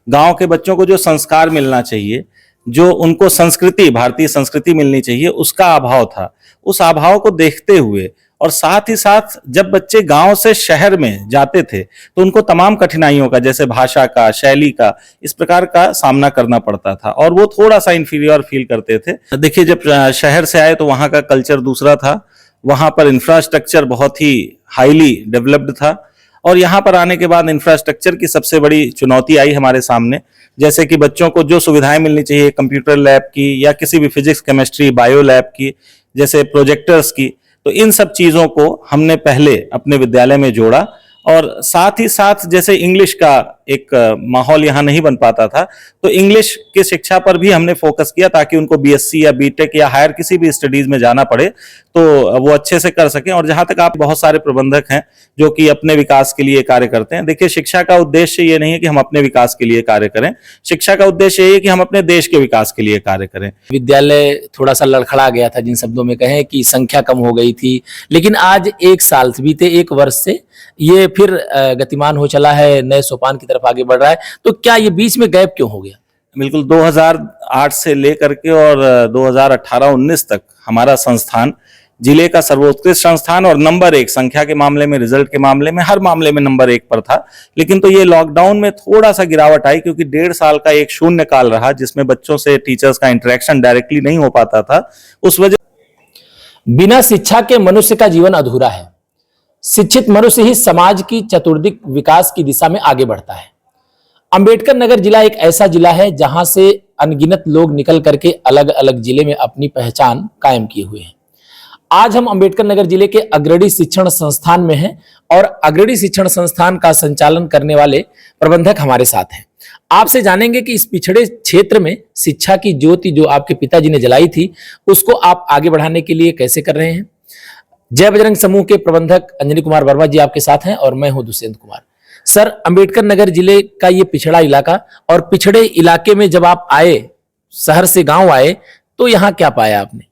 गांव के बच्चों को जो संस्कार मिलना चाहिए, जो उनको संस्कृति, भारतीय संस्कृति मिलनी चाहिए, उसका अभाव था। उस अभाव को देखते हुए और साथ ही साथ जब बच्चे गांव से शहर में जाते थे तो उनको तमाम कठिनाइयों का, जैसे भाषा का, शैली का, इस प्रकार का सामना करना पड़ता था और वो थोड़ा सा इंफीरियर फील करते थे। देखिए, जब शहर से आए तो वहाँ का कल्चर दूसरा था, वहाँ पर इंफ्रास्ट्रक्चर बहुत ही हाईली डेवलप्ड था और यहाँ पर आने के बाद इंफ्रास्ट्रक्चर की सबसे बड़ी चुनौती आई हमारे सामने। जैसे कि बच्चों को जो सुविधाएं मिलनी चाहिए कंप्यूटर लैब की या किसी भी फिजिक्स, केमिस्ट्री, बायो लैब की, जैसे प्रोजेक्टर्स की, तो इन सब चीज़ों को हमने पहले अपने विद्यालय में जोड़ा और साथ ही साथ जैसे इंग्लिश का एक माहौल यहाँ नहीं बन पाता था, तो इंग्लिश की शिक्षा पर भी हमने फोकस किया ताकि उनको बीएससी या बीटेक या हायर किसी भी स्टडीज में जाना पड़े तो वो अच्छे से कर सकें। और जहाँ तक आप, बहुत सारे प्रबंधक हैं जो कि अपने विकास के लिए कार्य करते हैं। देखिए, शिक्षा का उद्देश्य ये नहीं है कि हम अपने विकास के लिए कार्य करें, शिक्षा का उद्देश्य ये है कि हम अपने देश के विकास के लिए कार्य करें। विद्यालय थोड़ा सा लड़खड़ा गया था, जिन शब्दों में कहें कि संख्या कम हो गई थी, लेकिन आज एक साल बीते, एक वर्ष से ये फिर गतिमान हो चला है, नए सोपान की तरफ आगे बढ़ रहा है। तो क्या ये बीच में गैप क्यों हो गया? बिल्कुल, 2008 से लेकर के और 2018-19 तक हमारा संस्थान जिले का सर्वोत्कृष्ट संस्थान और नंबर 1 संख्या के मामले में, रिजल्ट के मामले में, हर मामले में नंबर 1 पर था। लेकिन तो ये लॉकडाउन में थोड़ा सा गिरावट आई क्योंकि 1.5 साल का एक शून्य काल रहा जिसमें बच्चों से टीचर्स का इंटरेक्शन डायरेक्टली नहीं हो पाता था। उस वजह बिना शिक्षा के मनुष्य का जीवन अधूरा है। शिक्षित मनुष्य ही समाज की चतुर्दिक विकास की दिशा में आगे बढ़ता है। अंबेडकर नगर जिला एक ऐसा जिला है जहां से अनगिनत लोग निकल करके अलग अलग जिले में अपनी पहचान कायम किए हुए हैं। आज हम अंबेडकर नगर जिले के अग्रणी शिक्षण संस्थान में हैं और अग्रणी शिक्षण संस्थान का संचालन करने वाले प्रबंधक हमारे साथ हैं। आपसे जानेंगे कि इस पिछड़े क्षेत्र में शिक्षा की ज्योति जो आपके पिताजी ने जलाई थी, उसको आप आगे बढ़ाने के लिए कैसे कर रहे हैं। जय बजरंग समूह के प्रबंधक अंजनी कुमार वर्मा जी आपके साथ हैं और मैं हूं दुष्यंत कुमार। सर, अंबेडकर नगर जिले का ये पिछड़ा इलाका, और पिछड़े इलाके में जब आप आए, शहर से गांव आए, तो यहाँ क्या पाया आपने?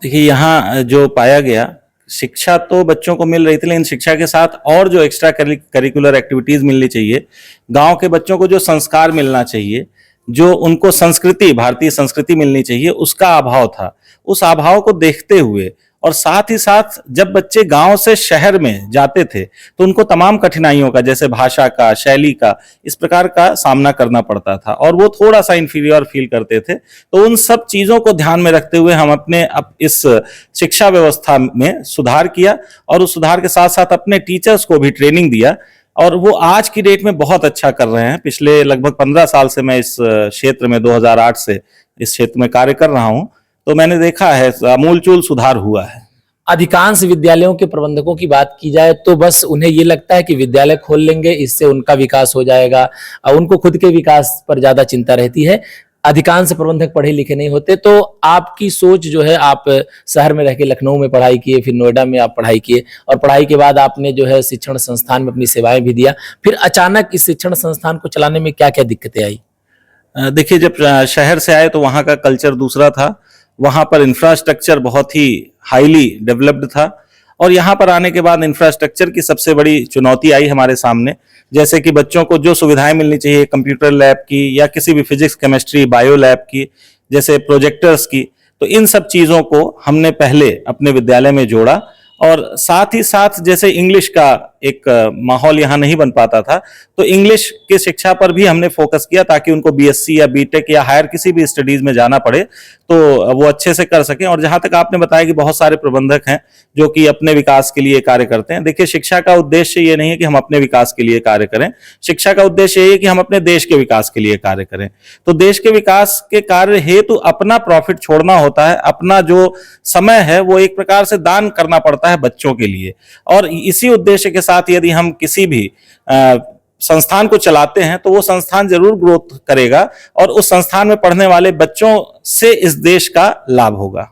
देखिए, यहाँ जो पाया गया, शिक्षा तो बच्चों को मिल रही थी, लेकिन शिक्षा के साथ और जो एक्स्ट्रा करिकुलर एक्टिविटीज मिलनी चाहिए, गांव के बच्चों को जो संस्कार मिलना चाहिए, जो उनको संस्कृति, भारतीय संस्कृति मिलनी चाहिए, उसका अभाव था। उस अभाव को देखते हुए और साथ ही साथ जब बच्चे गांव से शहर में जाते थे तो उनको तमाम कठिनाइयों का, जैसे भाषा का, शैली का, इस प्रकार का सामना करना पड़ता था और वो थोड़ा सा इंफीरियर फील करते थे। तो उन सब चीजों को ध्यान में रखते हुए हम अपने इस शिक्षा व्यवस्था में सुधार किया और उस सुधार के साथ साथ अपने टीचर्स को भी ट्रेनिंग दिया और वो आज की डेट में बहुत अच्छा कर रहे हैं। पिछले लगभग 15 साल से मैं इस क्षेत्र में, 2008 से इस क्षेत्र में कार्य कर रहा हूं, तो मैंने देखा है आमूलचूल सुधार हुआ है। अधिकांश विद्यालयों के प्रबंधकों की बात की जाए तो बस उन्हें ये लगता है कि विद्यालय खोल लेंगे, इससे उनका विकास हो जाएगा, उनको खुद के विकास पर ज्यादा चिंता रहती है। अधिकांश प्रबंधक पढ़े लिखे नहीं होते। तो आपकी सोच जो है, आप शहर में रह के लखनऊ में पढ़ाई किए, फिर नोएडा में आप पढ़ाई किए और पढ़ाई के बाद आपने जो है शिक्षण संस्थान में अपनी सेवाएं भी दिया। फिर अचानक इस शिक्षण संस्थान को चलाने में क्या क्या दिक्कतें आई? देखिए, जब शहर से आए तो वहाँ का कल्चर दूसरा था, वहाँ पर इंफ्रास्ट्रक्चर बहुत ही हाईली डेवलप्ड था और यहाँ पर आने के बाद इंफ्रास्ट्रक्चर की सबसे बड़ी चुनौती आई हमारे सामने। जैसे कि बच्चों को जो सुविधाएं मिलनी चाहिए कंप्यूटर लैब की या किसी भी फिजिक्स, केमिस्ट्री, बायो लैब की, जैसे प्रोजेक्टर्स की, तो इन सब चीज़ों को हमने पहले अपने विद्यालय में जोड़ा और साथ ही साथ जैसे इंग्लिश का एक माहौल यहाँ नहीं बन पाता था, तो इंग्लिश की शिक्षा पर भी हमने फोकस किया ताकि उनको बीएससी या बीटेक या हायर किसी भी स्टडीज में जाना पड़े तो वो अच्छे से कर सकें। और जहाँ तक आपने बताया कि बहुत सारे प्रबंधक हैं जो कि अपने विकास के लिए कार्य करते हैं। देखिए, शिक्षा का उद्देश्य ये नहीं है कि हम अपने विकास के लिए कार्य करें, शिक्षा का उद्देश्य ये है कि हम अपने देश के विकास के लिए कार्य करें। तो देश के विकास के कार्य हेतु अपना प्रॉफिट छोड़ना होता है, अपना जो समय है वो एक प्रकार से दान करना पड़ता है बच्चों के लिए। और इसी उद्देश्य के साथ यदि हम किसी भी संस्थान को चलाते हैं तो वो संस्थान जरूर ग्रोथ करेगा और उस संस्थान में पढ़ने वाले बच्चों से इस देश का लाभ होगा।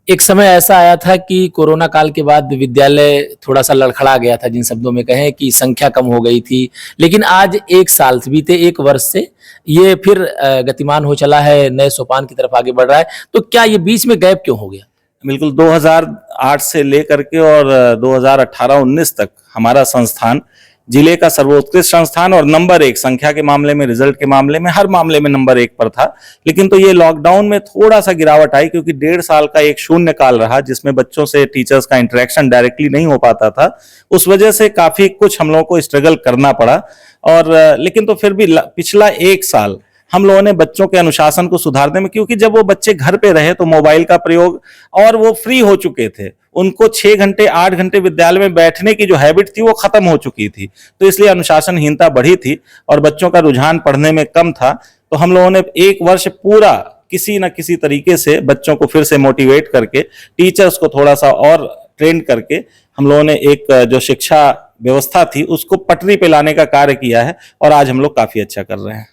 एक समय ऐसा आया था कि कोरोना काल के बाद विद्यालय थोड़ा सा लड़खड़ा गया था, जिन शब्दों में कहें कि संख्या कम हो गई थी, लेकिन आज एक साल बीते, एक वर्ष से ये फिर गतिमान हो चला है, नए सोपान की तरफ आगे बढ़ रहा है। तो क्या ये बीच में गैप क्यों हो गया? बिल्कुल, 2008 से लेकर के और 2018-19 तक हमारा संस्थान जिले का सर्वोत्कृष्ट संस्थान और नंबर 1 संख्या के मामले में, रिजल्ट के मामले में, हर मामले में नंबर 1 पर था। लेकिन तो ये लॉकडाउन में थोड़ा सा गिरावट आई, क्योंकि 1.5 साल का एक शून्य काल रहा जिसमें बच्चों से टीचर्स का इंटरेक्शन डायरेक्टली नहीं हो पाता था। उस वजह से काफी कुछ हम लोगों को स्ट्रगल करना पड़ा। और लेकिन तो फिर भी पिछला 1 साल हम लोगों ने बच्चों के अनुशासन को सुधारने में, क्योंकि जब वो बच्चे घर पे रहे तो मोबाइल का प्रयोग, और वो फ्री हो चुके थे, उनको 6 घंटे 8 घंटे विद्यालय में बैठने की जो हैबिट थी वो खत्म हो चुकी थी, तो इसलिए अनुशासनहीनता बढ़ी थी और बच्चों का रुझान पढ़ने में कम था। तो हम लोगों ने 1 वर्ष पूरा किसी न किसी तरीके से बच्चों को फिर से मोटिवेट करके, टीचर्स को थोड़ा सा और ट्रेन करके, हम लोगों ने एक जो शिक्षा व्यवस्था थी उसको पटरी पे लाने का कार्य किया है और आज हम लोग काफी अच्छा कर रहे हैं।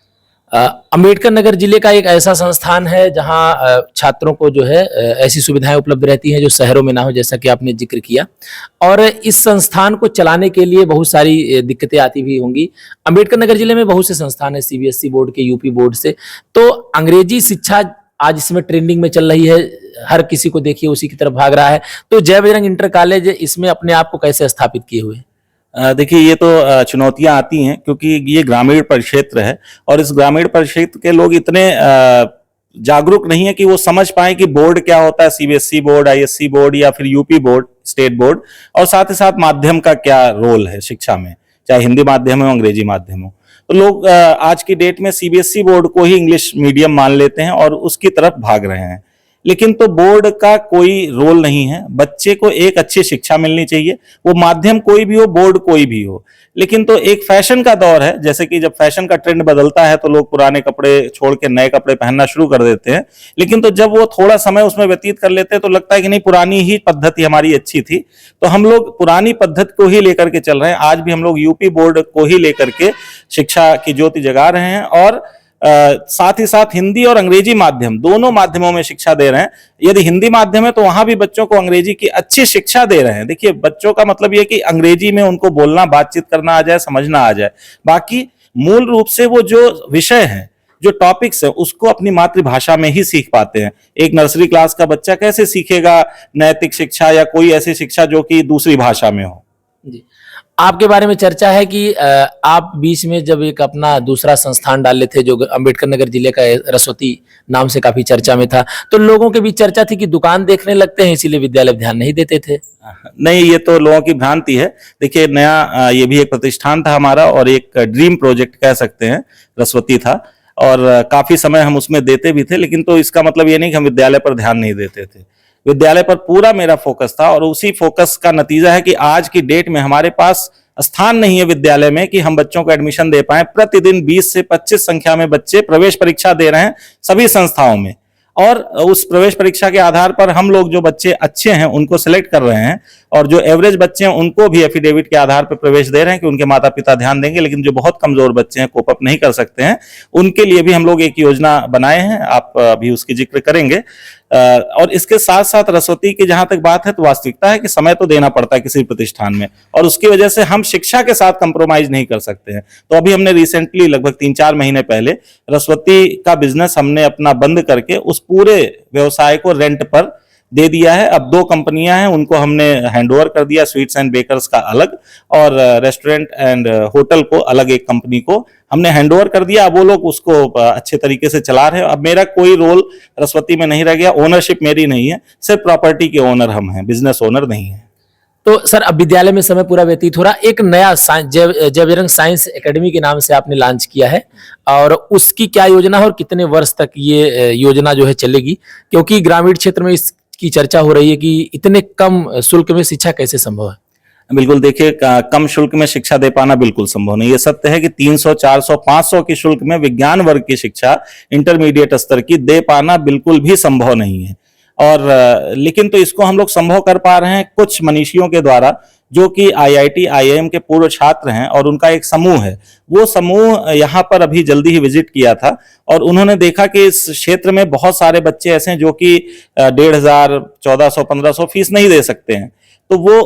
अंबेडकर नगर जिले का एक ऐसा संस्थान है जहां छात्रों को जो है ऐसी सुविधाएं उपलब्ध रहती हैं जो शहरों में ना हो, जैसा कि आपने जिक्र किया। और इस संस्थान को चलाने के लिए बहुत सारी दिक्कतें आती भी होंगी। अंबेडकर नगर जिले में बहुत से संस्थान है, सीबीएसई बोर्ड के, यूपी बोर्ड से। तो अंग्रेजी शिक्षा आज इसमें ट्रेंडिंग में चल रही है, हर किसी को देखिए उसी की तरफ भाग रहा है। तो जय बजरंग इंटर कॉलेज इसमें अपने आप को कैसे स्थापित किए हुए? देखिए, ये तो चुनौतियां आती हैं, क्योंकि ये ग्रामीण परिक्षेत्र है और इस ग्रामीण परिक्षेत्र के लोग इतने जागरूक नहीं है कि वो समझ पाए कि बोर्ड क्या होता है, सीबीएसई बोर्ड, आईएससी बोर्ड या फिर यूपी बोर्ड, स्टेट बोर्ड, और साथ ही साथ माध्यम का क्या रोल है शिक्षा में, चाहे हिंदी माध्यम हो अंग्रेजी माध्यम हो। तो लोग आज की डेट में सीबीएसई बोर्ड को ही इंग्लिश मीडियम मान लेते हैं और उसकी तरफ भाग रहे हैं। लेकिन तो बोर्ड का कोई रोल नहीं है, बच्चे को एक अच्छी शिक्षा मिलनी चाहिए, वो माध्यम कोई भी हो, बोर्ड कोई भी हो। लेकिन तो एक फैशन का दौर है, जैसे कि जब फैशन का ट्रेंड बदलता है तो लोग पुराने कपड़े छोड़ के नए कपड़े पहनना शुरू कर देते हैं। लेकिन तो जब वो थोड़ा समय उसमें व्यतीत कर लेते हैं तो लगता है कि नहीं, पुरानी ही पद्धति हमारी अच्छी थी। तो हम लोग पुरानी पद्धति को ही लेकर के चल रहे हैं। आज भी हम लोग यूपी बोर्ड को ही लेकर के शिक्षा की ज्योति जगा रहे हैं और साथ ही साथ हिंदी और अंग्रेजी माध्यम, दोनों माध्यमों में शिक्षा दे रहे हैं। यदि हिंदी माध्यम है तो वहां भी बच्चों को अंग्रेजी की अच्छी शिक्षा दे रहे हैं। देखिए, बच्चों का मतलब यह कि अंग्रेजी में उनको बोलना, बातचीत करना आ जाए, समझना आ जाए। बाकी मूल रूप से वो जो विषय है, जो टॉपिक्स है, उसको अपनी मातृभाषा में ही सीख पाते हैं। एक नर्सरी क्लास का बच्चा कैसे सीखेगा नैतिक शिक्षा या कोई ऐसी शिक्षा जो कि दूसरी भाषा में हो। जी, आपके बारे में चर्चा है कि आप बीच में जब एक अपना दूसरा संस्थान डाले थे जो अंबेडकर नगर जिले का रसवती नाम से काफी चर्चा में था, तो लोगों के बीच चर्चा थी कि दुकान देखने लगते हैं इसीलिए विद्यालय ध्यान नहीं देते थे। नहीं, ये तो लोगों की भ्रांति है। देखिए, नया ये भी एक प्रतिष्ठान था हमारा और एक ड्रीम प्रोजेक्ट कह सकते हैं, रसवती था, और काफी समय हम उसमें देते भी थे। लेकिन तो इसका मतलब ये नहीं कि हम विद्यालय पर ध्यान नहीं देते थे, विद्यालय पर पूरा मेरा फोकस था। और उसी फोकस का नतीजा है कि आज की डेट में हमारे पास स्थान नहीं है विद्यालय में कि हम बच्चों को एडमिशन दे पाए। प्रतिदिन 20 से 25 संख्या में बच्चे प्रवेश परीक्षा दे रहे हैं सभी संस्थाओं में, और उस प्रवेश परीक्षा के आधार पर हम लोग जो बच्चे अच्छे हैं उनको सिलेक्ट कर रहे हैं, और जो एवरेज बच्चे हैं उनको भी एफिडेविट के आधार पर प्रवेश दे रहे हैं कि उनके माता पिता ध्यान देंगे। लेकिन जो बहुत कमजोर बच्चे हैं, कोप अप नहीं कर सकते हैं, उनके लिए भी हम लोग एक योजना बनाए हैं, आप अभी उसकी जिक्र करेंगे। और इसके साथ साथ रसवती की जहां तक बात है, तो वास्तविकता है कि समय तो देना पड़ता है किसी प्रतिष्ठान में, और उसकी वजह से हम शिक्षा के साथ कंप्रोमाइज नहीं कर सकते हैं। तो अभी हमने रिसेंटली लगभग 3-4 महीने पहले रसवती का बिजनेस हमने अपना बंद करके उस पूरे व्यवसाय को रेंट पर दे दिया है। अब 2 कंपनियां हैं, उनको हमने हैंडओवर कर दिया, स्वीट्स एंड बेकर्स का अलग और रेस्टोरेंट एंड होटल को अलग एक कंपनी को हमने हैंडओवर कर दिया। अब वो लोग उसको अच्छे तरीके से चला रहे हैं। अब मेरा कोई रोल रसवती में नहीं रह गया, ओनरशिप मेरी नहीं है, सिर्फ प्रॉपर्टी के ओनर हम हैं, बिजनेस ओनर नहीं है। तो सर, अब विद्यालय में समय पूरा व्यतीत हो रहा, एक नया जय बजरंग साइंस एकेडमी के नाम से आपने लॉन्च किया है, और उसकी क्या योजना है और कितने वर्ष तक ये योजना जो है चलेगी? क्योंकि ग्रामीण क्षेत्र में इसकी चर्चा हो रही है कि इतने कम शुल्क में शिक्षा कैसे संभव है? बिल्कुल, देखिए, कम शुल्क में शिक्षा दे पाना बिल्कुल संभव नहीं। ये सत्य है कि 300, 400, 500 की शुल्क में विज्ञान वर्ग की शिक्षा इंटरमीडिएट स्तर की दे पाना बिल्कुल भी संभव नहीं है। और लेकिन तो इसको हम लोग संभव कर पा रहे हैं कुछ मनीषियों के द्वारा, जो कि आईआईटी, आईआईएम के पूर्व छात्र हैं, और उनका एक समूह है। वो समूह यहाँ पर अभी जल्दी ही विजिट किया था और उन्होंने देखा कि इस क्षेत्र में बहुत सारे बच्चे ऐसे हैं जो कि 1500, 1400, 1500 फीस नहीं दे सकते हैं। तो वो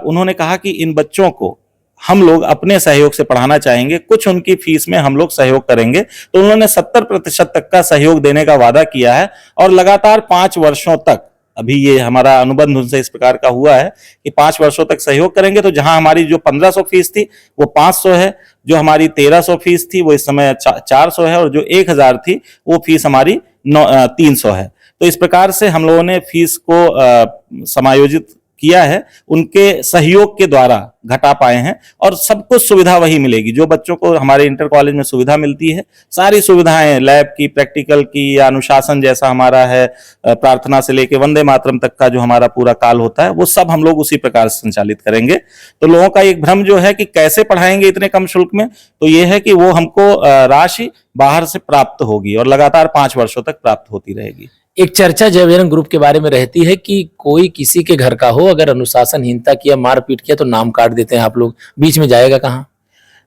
उन्होंने कहा कि इन बच्चों को हम लोग अपने सहयोग से पढ़ाना चाहेंगे, कुछ उनकी फीस में हम लोग सहयोग करेंगे। तो उन्होंने 70% तक का सहयोग देने का वादा किया है और लगातार 5 वर्षों तक अभी ये हमारा अनुबंध उनसे इस प्रकार का हुआ है कि 5 वर्षों तक सहयोग करेंगे। तो जहां हमारी जो 1500 फीस थी वो 500 है, जो हमारी 1300 फीस थी वो इस समय 400 है, और जो 1000 थी वो फीस हमारी 300 है। तो इस प्रकार से हम लोगों ने फीस को समायोजित किया है, उनके सहयोग के द्वारा घटा पाए हैं, और सब कुछ सुविधा वही मिलेगी जो बच्चों को हमारे इंटर कॉलेज में सुविधा मिलती है। सारी सुविधाएं लैब की, प्रैक्टिकल की, या अनुशासन जैसा हमारा है, प्रार्थना से लेके वंदे मातरम तक का जो हमारा पूरा काल होता है वो सब हम लोग उसी प्रकार से संचालित करेंगे। तो लोगों का एक भ्रम जो है कि कैसे पढ़ाएंगे इतने कम शुल्क में, तो ये है कि वो हमको राशि बाहर से प्राप्त होगी और लगातार 5 वर्षों तक प्राप्त होती रहेगी। एक चर्चा जय बजरंग ग्रुप के बारे में रहती है कि कोई किसी के घर का हो, अगर अनुशासनहीनता किया, मारपीट किया तो नाम काट देते हैं आप लोग, बीच में जाएगा कहाँ?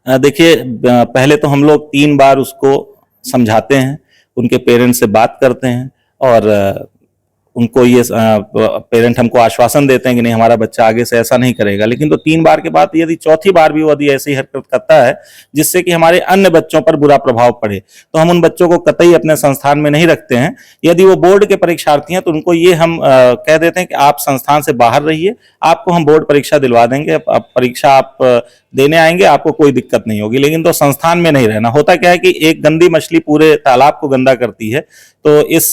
देखिए, पहले तो हम लोग 3 बार उसको समझाते हैं, उनके पेरेंट्स से बात करते हैं, और उनको ये पेरेंट हमको आश्वासन देते हैं कि नहीं, हमारा बच्चा आगे से ऐसा नहीं करेगा। लेकिन तो 3 बार के बाद यदि चौथी बार भी वो यदि ऐसी हरकत करता है जिससे कि हमारे अन्य बच्चों पर बुरा प्रभाव पड़े, तो हम उन बच्चों को कतई अपने संस्थान में नहीं रखते हैं। यदि वो बोर्ड के परीक्षार्थी हैं तो उनको ये हम कह देते हैं कि आप संस्थान से बाहर रहिए, आपको हम बोर्ड परीक्षा दिलवा देंगे, अब परीक्षा आप देने आएंगे, आपको कोई दिक्कत नहीं होगी, लेकिन तो संस्थान में नहीं रहना। होता क्या है कि एक गंदी मछली पूरे तालाब को गंदा करती है। तो इस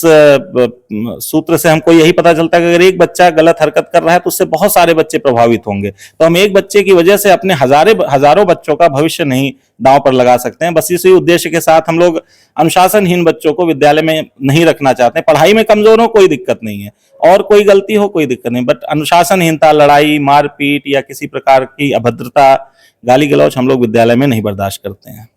सूत्र से हमको यही पता चलता है कि अगर एक बच्चा गलत हरकत कर रहा है तो उससे बहुत सारे बच्चे प्रभावित होंगे। तो हम एक बच्चे की वजह से अपने हजारों बच्चों का भविष्य नहीं दांव पर लगा सकते हैं। बस इसी उद्देश्य के साथ हम लोग अनुशासनहीन बच्चों को विद्यालय में नहीं रखना चाहते हैं। पढ़ाई में कमजोर हो कोई दिक्कत नहीं है, और कोई गलती हो कोई दिक्कत नहीं, बट अनुशासनहीनता, लड़ाई, मारपीट या किसी प्रकार की अभद्रता, गाली गलौज हम लोग विद्यालय में नहीं बर्दाश्त करते हैं।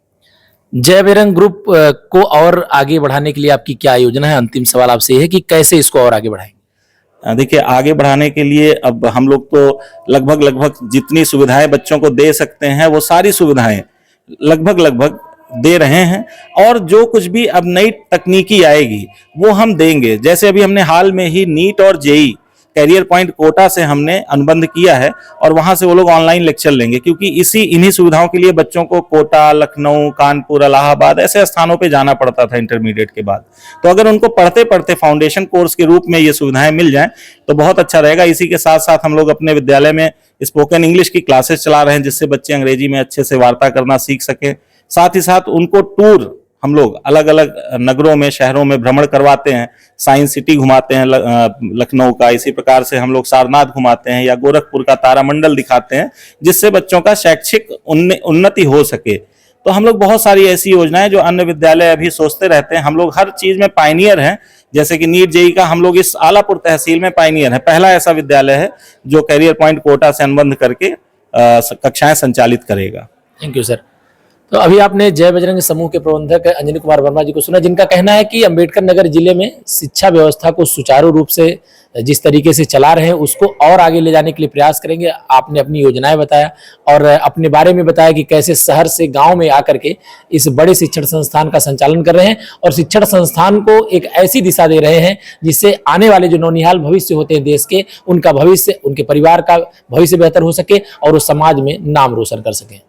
जय बजरंग ग्रुप को और आगे बढ़ाने के लिए आपकी क्या योजना है? अंतिम सवाल आपसे ये है कि कैसे इसको और आगे बढ़ाएंगे? देखिए, आगे बढ़ाने के लिए अब हम लोग तो लगभग जितनी सुविधाएं बच्चों को दे सकते हैं वो सारी सुविधाएं लगभग दे रहे हैं, और जो कुछ भी अब नई तकनीकी आएगी वो हम देंगे। जैसे अभी हमने हाल में ही नीट और जेई कैरियर पॉइंट कोटा से हमने अनुबंध किया है, और वहां से वो लोग ऑनलाइन लेक्चर लेंगे, क्योंकि इन्हीं सुविधाओं के लिए बच्चों को कोटा, लखनऊ, कानपुर, इलाहाबाद ऐसे स्थानों पे जाना पड़ता था इंटरमीडिएट के बाद। तो अगर उनको पढ़ते पढ़ते फाउंडेशन कोर्स के रूप में ये सुविधाएं मिल जाएं तो बहुत अच्छा रहेगा। इसी के साथ साथ हम लोग अपने विद्यालय में स्पोकन इंग्लिश की क्लासेस चला रहे हैं, जिससे बच्चे अंग्रेजी में अच्छे से वार्ता करना सीख सके। साथ ही साथ उनको टूर हम लोग अलग अलग नगरों में, शहरों में भ्रमण करवाते हैं। साइंस सिटी घुमाते हैं लखनऊ का, इसी प्रकार से हम लोग सारनाथ घुमाते हैं, या गोरखपुर का तारामंडल दिखाते हैं, जिससे बच्चों का शैक्षिक उन्नति हो सके। तो हम लोग बहुत सारी ऐसी योजनाएं जो अन्य विद्यालय अभी सोचते रहते हैं, हम लोग हर चीज में पायनियर हैं। जैसे कि नीट जेई का हम लोग इस आलापुर तहसील में पायनियर है, पहला ऐसा विद्यालय है जो कैरियर पॉइंट कोटा से अनुबंध करके कक्षाएं संचालित करेगा। Thank you sir. तो अभी आपने जय बजरंग समूह के प्रबंधक अंजनी कुमार वर्मा जी को सुना, जिनका कहना है कि अंबेडकर नगर जिले में शिक्षा व्यवस्था को सुचारू रूप से जिस तरीके से चला रहे हैं उसको और आगे ले जाने के लिए प्रयास करेंगे। आपने अपनी योजनाएं बताया और अपने बारे में बताया कि कैसे शहर से गांव में आकर के इस बड़े शिक्षण संस्थान का संचालन कर रहे हैं, और शिक्षण संस्थान को एक ऐसी दिशा दे रहे हैं जिससे आने वाले जो नौनिहाल भविष्य होते हैं देश के, उनका भविष्य, उनके परिवार का भविष्य बेहतर हो सके और वो समाज में नाम रोशन कर सके।